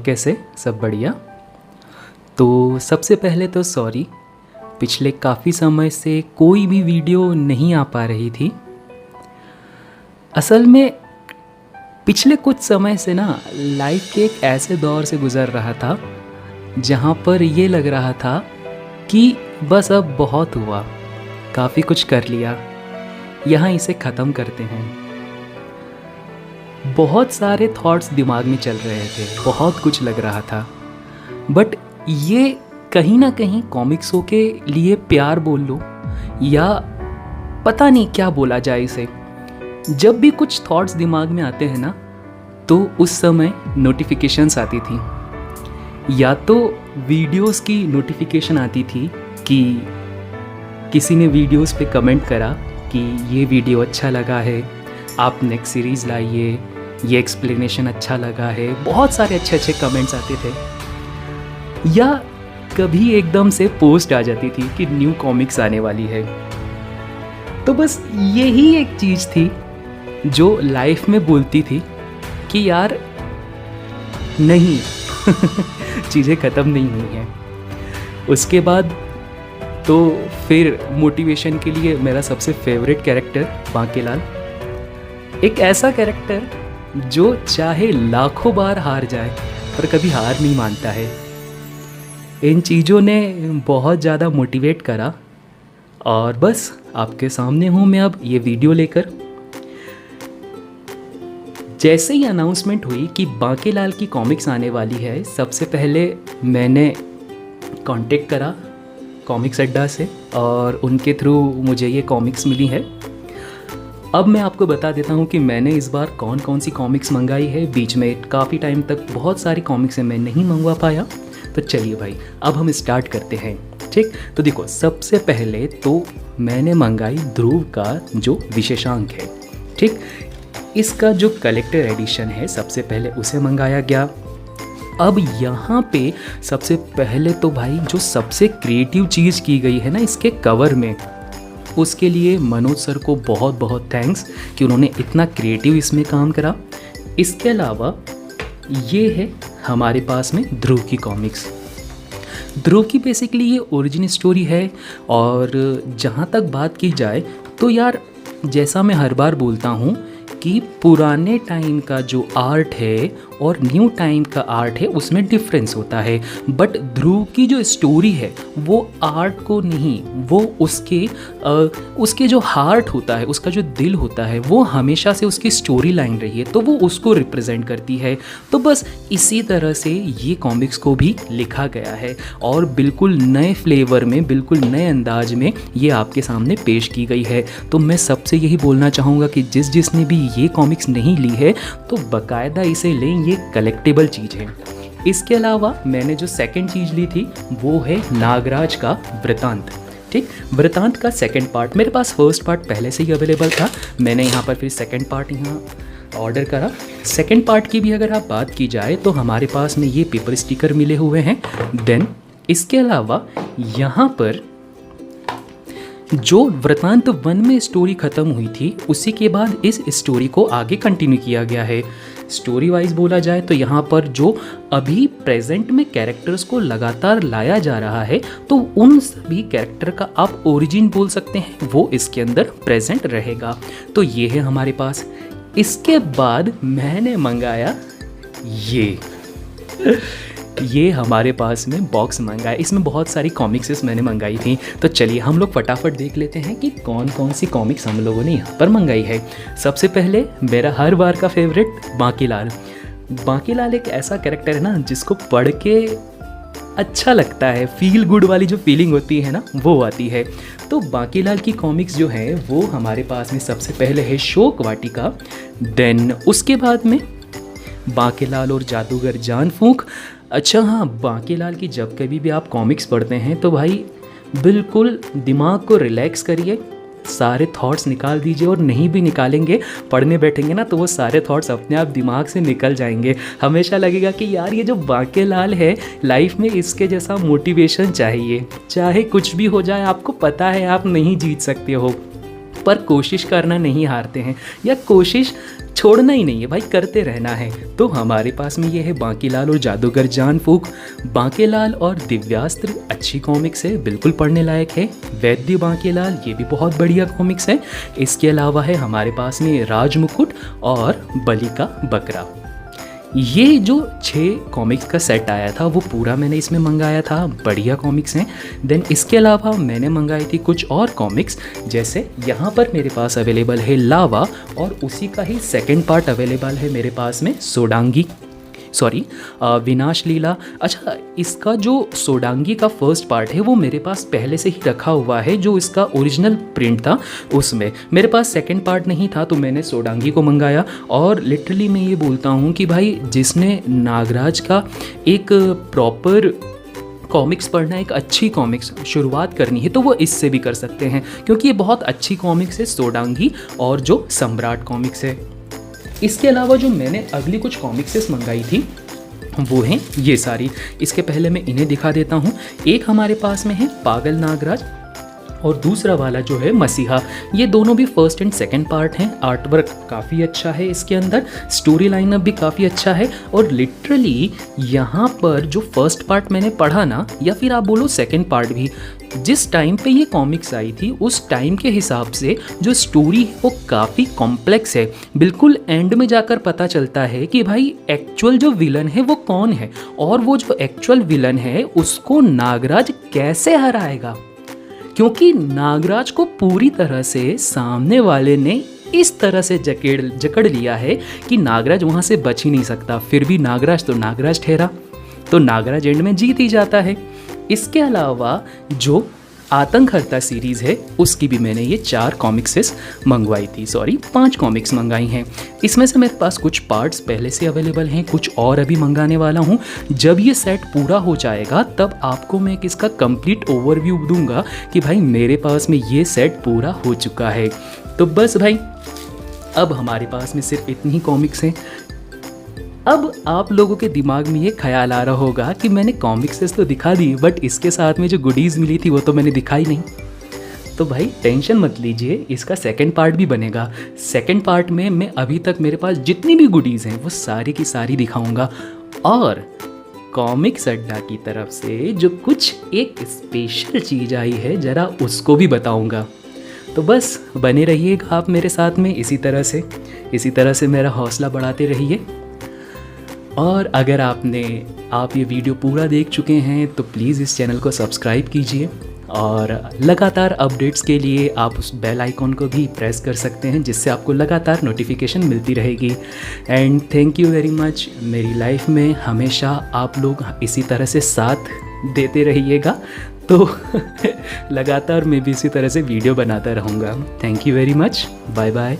कैसे? सब बढ़िया। तो सबसे पहले तो सॉरी, पिछले काफ़ी समय से कोई भी वीडियो नहीं आ पा रही थी। असल में पिछले कुछ समय से ना लाइफ के एक ऐसे दौर से गुज़र रहा था जहाँ पर ये लग रहा था कि बस अब बहुत हुआ, काफ़ी कुछ कर लिया, यहाँ इसे ख़त्म करते हैं। बहुत सारे थॉट्स दिमाग में चल रहे थे, बहुत कुछ लग रहा था, बट ये कहीं ना कहीं कॉमिक्सों के लिए प्यार बोल लो या पता नहीं क्या बोला जाए इसे। जब भी कुछ थॉट्स दिमाग में आते हैं ना, तो उस समय नोटिफिकेशंस आती थी, या तो वीडियोस की नोटिफिकेशन आती थी कि किसी ने वीडियोस पे कमेंट करा कि ये वीडियो अच्छा लगा है, आप नेक्स्ट सीरीज़ लाइए, ये एक्सप्लेनेशन अच्छा लगा है। बहुत सारे अच्छे अच्छे कमेंट्स आते थे, या कभी एकदम से पोस्ट आ जाती थी कि न्यू कॉमिक्स आने वाली है। तो बस यही एक चीज़ थी जो लाइफ में बोलती थी कि यार नहीं चीज़ें ख़त्म नहीं हुई हैं। उसके बाद तो फिर मोटिवेशन के लिए मेरा सबसे फेवरेट कैरेक्टर बांकेलाल, एक ऐसा कैरेक्टर जो चाहे लाखों बार हार जाए पर कभी हार नहीं मानता है। इन चीज़ों ने बहुत ज़्यादा मोटिवेट करा और बस आपके सामने हूँ मैं अब ये वीडियो लेकर। जैसे ही अनाउंसमेंट हुई कि बांकेलाल की कॉमिक्स आने वाली है, सबसे पहले मैंने कांटेक्ट करा कॉमिक्स अड्डा से और उनके थ्रू मुझे ये कॉमिक्स मिली है। अब मैं आपको बता देता हूँ कि मैंने इस बार कौन कौन सी कॉमिक्स मंगाई है। बीच में काफ़ी टाइम तक बहुत सारी कॉमिक्स मैं नहीं मंगवा पाया, तो चलिए भाई अब हम स्टार्ट करते हैं। ठीक, तो देखो सबसे पहले तो मैंने मंगाई ध्रुव का जो विशेषांक है। ठीक, इसका जो कलेक्टर एडिशन है सबसे पहले उसे मंगाया गया। अब यहाँ पे सबसे पहले तो भाई जो सबसे क्रिएटिव चीज़ की गई है ना इसके कवर में, उसके लिए मनोज सर को बहुत बहुत थैंक्स कि उन्होंने इतना क्रिएटिव इसमें काम करा। इसके अलावा ये है हमारे पास में ध्रुव की कॉमिक्स। ध्रुव की बेसिकली ये ओरिजिन स्टोरी है। और जहाँ तक बात की जाए तो यार जैसा मैं हर बार बोलता हूँ कि पुराने टाइम का जो आर्ट है और न्यू टाइम का आर्ट है उसमें डिफरेंस होता है, बट ध्रुव की जो स्टोरी है वो आर्ट को नहीं, वो उसके जो हार्ट होता है, उसका जो दिल होता है, वो हमेशा से उसकी स्टोरी लाइन रही है, तो वो उसको रिप्रेजेंट करती है। तो बस इसी तरह से ये कॉमिक्स को भी लिखा गया है और बिल्कुल नए फ्लेवर में, बिल्कुल नए अंदाज में ये आपके सामने पेश की गई है। तो मैं सबसे यही बोलना चाहूँगा कि जिसने भी ये कॉमिक्स नहीं ली है तो बाकायदा इसे लें, ये कलेक्टेबल चीज़ है। इसके अलावा मैंने जो सेकंड चीज़ ली थी वो है नागराज का वृतांत। ठीक, वृतांत का सेकंड पार्ट, मेरे पास फर्स्ट पार्ट पहले से ही अवेलेबल था, मैंने यहाँ पर फिर सेकंड पार्ट यहाँ ऑर्डर करा। सेकंड पार्ट की भी अगर आप बात की जाए तो हमारे पास में ये पेपर स्टिकर मिले हुए हैं। देन इसके अलावा यहाँ पर जो वृतांत 1 में स्टोरी ख़त्म हुई थी उसी के बाद इस स्टोरी को आगे कंटिन्यू किया गया है। स्टोरी वाइज बोला जाए तो यहाँ पर जो अभी प्रेजेंट में कैरेक्टर्स को लगातार लाया जा रहा है तो उन सभी कैरेक्टर का आप ओरिजिन बोल सकते हैं, वो इसके अंदर प्रेजेंट रहेगा। तो ये है हमारे पास। इसके बाद मैंने मंगाया ये हमारे पास में बॉक्स मंगाया। इसमें बहुत सारी कॉमिक्सेस मैंने मंगाई थी, तो चलिए हम लोग फटाफट देख लेते हैं कि कौन कौन सी कॉमिक्स हम लोगों ने यहाँ पर मंगाई है। सबसे पहले मेरा हर बार का फेवरेट बांकेलाल। बांकेलाल एक ऐसा कैरेक्टर है ना जिसको पढ़ के अच्छा लगता है, फील गुड वाली जो फीलिंग होती है ना वो आती है। तो बांकेलाल की कॉमिक्स जो है वो हमारे पास में सबसे पहले है शोक वाटिका। देन उसके बाद में बांकेलाल और जादूगर जान फूंक। अच्छा हाँ, बांकेलाल की जब कभी भी आप कॉमिक्स पढ़ते हैं तो भाई बिल्कुल दिमाग को रिलैक्स करिए, सारे थॉट्स निकाल दीजिए, और नहीं भी निकालेंगे, पढ़ने बैठेंगे ना तो वो सारे थॉट्स अपने आप दिमाग से निकल जाएंगे। हमेशा लगेगा कि यार ये जो बांकेलाल है लाइफ में इसके जैसा मोटिवेशन चाहिए, चाहे कुछ भी हो जाए आपको पता है आप नहीं जीत सकते हो, पर कोशिश करना नहीं हारते हैं, या कोशिश छोड़ना ही नहीं है भाई, करते रहना है। तो हमारे पास में ये है बांकीलाल और जादूगर जान फूंक। बांकीलाल और दिव्यास्त्र अच्छी कॉमिक्स है, बिल्कुल पढ़ने लायक है। वैद्य बांकीलाल ये भी बहुत बढ़िया कॉमिक्स है। इसके अलावा है हमारे पास में राजमुकुट और बलि का बकरा। ये जो 6 कॉमिक्स का सेट आया था वो पूरा मैंने इसमें मंगाया था, बढ़िया कॉमिक्स हैं। देन इसके अलावा मैंने मंगाई थी कुछ और कॉमिक्स, जैसे यहाँ पर मेरे पास अवेलेबल है लावा, और उसी का ही सेकंड पार्ट अवेलेबल है मेरे पास में विनाश लीला। अच्छा, इसका जो सोडांगी का फर्स्ट पार्ट है वो मेरे पास पहले से ही रखा हुआ है, जो इसका ओरिजिनल प्रिंट था उसमें मेरे पास सेकंड पार्ट नहीं था, तो मैंने सोडांगी को मंगाया। और लिटरली मैं ये बोलता हूँ कि भाई जिसने नागराज का एक प्रॉपर कॉमिक्स पढ़ना, एक अच्छी कॉमिक्स शुरुआत करनी है, तो वो इससे भी कर सकते हैं, क्योंकि ये बहुत अच्छी कॉमिक्स है सोडांगी और जो सम्राट कॉमिक्स है। इसके अलावा जो मैंने अगली कुछ कॉमिक्सेस मंगाई थी वो हैं ये सारी। इसके पहले मैं इन्हें दिखा देता हूँ। एक हमारे पास में है पागल नागराज और दूसरा वाला जो है मसीहा। ये दोनों भी फर्स्ट एंड सेकंड पार्ट हैं। आर्ट वर्क काफ़ी अच्छा है इसके अंदर, स्टोरी लाइनअप भी काफ़ी अच्छा है। और लिटरली यहाँ पर जो फर्स्ट पार्ट मैंने पढ़ा ना, या फिर आप बोलो सेकंड पार्ट भी, जिस टाइम पे ये कॉमिक्स आई थी उस टाइम के हिसाब से जो स्टोरी है वो काफ़ी कॉम्प्लेक्स है। बिल्कुल एंड में जाकर पता चलता है कि भाई एक्चुअल जो विलन है वो कौन है, और वो जो एक्चुअल विलन है उसको नागराज कैसे हराएगा, क्योंकि नागराज को पूरी तरह से सामने वाले ने इस तरह से जकड़ लिया है कि नागराज वहाँ से बच ही नहीं सकता। फिर भी नागराज तो नागराज ठहरा, तो नागराज एंड में जीत ही जाता है। इसके अलावा जो आतंकहर्ता सीरीज़ है उसकी भी मैंने ये 4 कॉमिक्सेस मंगवाई थी, 5 कॉमिक्स मंगाई हैं। इसमें से मेरे पास कुछ पार्ट्स पहले से अवेलेबल हैं, कुछ और अभी मंगाने वाला हूँ। जब ये सेट पूरा हो जाएगा तब आपको मैं इसका कंप्लीट ओवरव्यू दूंगा कि भाई मेरे पास में ये सेट पूरा हो चुका है। तो बस भाई अब हमारे पास में सिर्फ इतनी ही कॉमिक्स हैं। अब आप लोगों के दिमाग में ये ख्याल आ रहा होगा कि मैंने कॉमिक्सेस तो दिखा दी, बट इसके साथ में जो गुडीज़ मिली थी वो तो मैंने दिखाई नहीं। तो भाई टेंशन मत लीजिए, इसका सेकंड पार्ट भी बनेगा। सेकंड पार्ट में मैं अभी तक मेरे पास जितनी भी गुडीज़ हैं वो सारी की सारी दिखाऊंगा, और कॉमिक्स अड्डा की तरफ से जो कुछ एक स्पेशल चीज़ आई है ज़रा उसको भी बताऊंगा। तो बस बने रहिएगा आप मेरे साथ में, इसी तरह से मेरा हौसला बढ़ाते रहिए। और अगर आप ये वीडियो पूरा देख चुके हैं तो प्लीज़ इस चैनल को सब्सक्राइब कीजिए, और लगातार अपडेट्स के लिए आप उस बेल आइकॉन को भी प्रेस कर सकते हैं, जिससे आपको लगातार नोटिफिकेशन मिलती रहेगी। And thank you very much. मेरी लाइफ में हमेशा आप लोग इसी तरह से साथ देते रहिएगा, तो लगातार मैं भी इसी तरह से वीडियो बनाता रहूँगा। Thank you very much. Bye bye.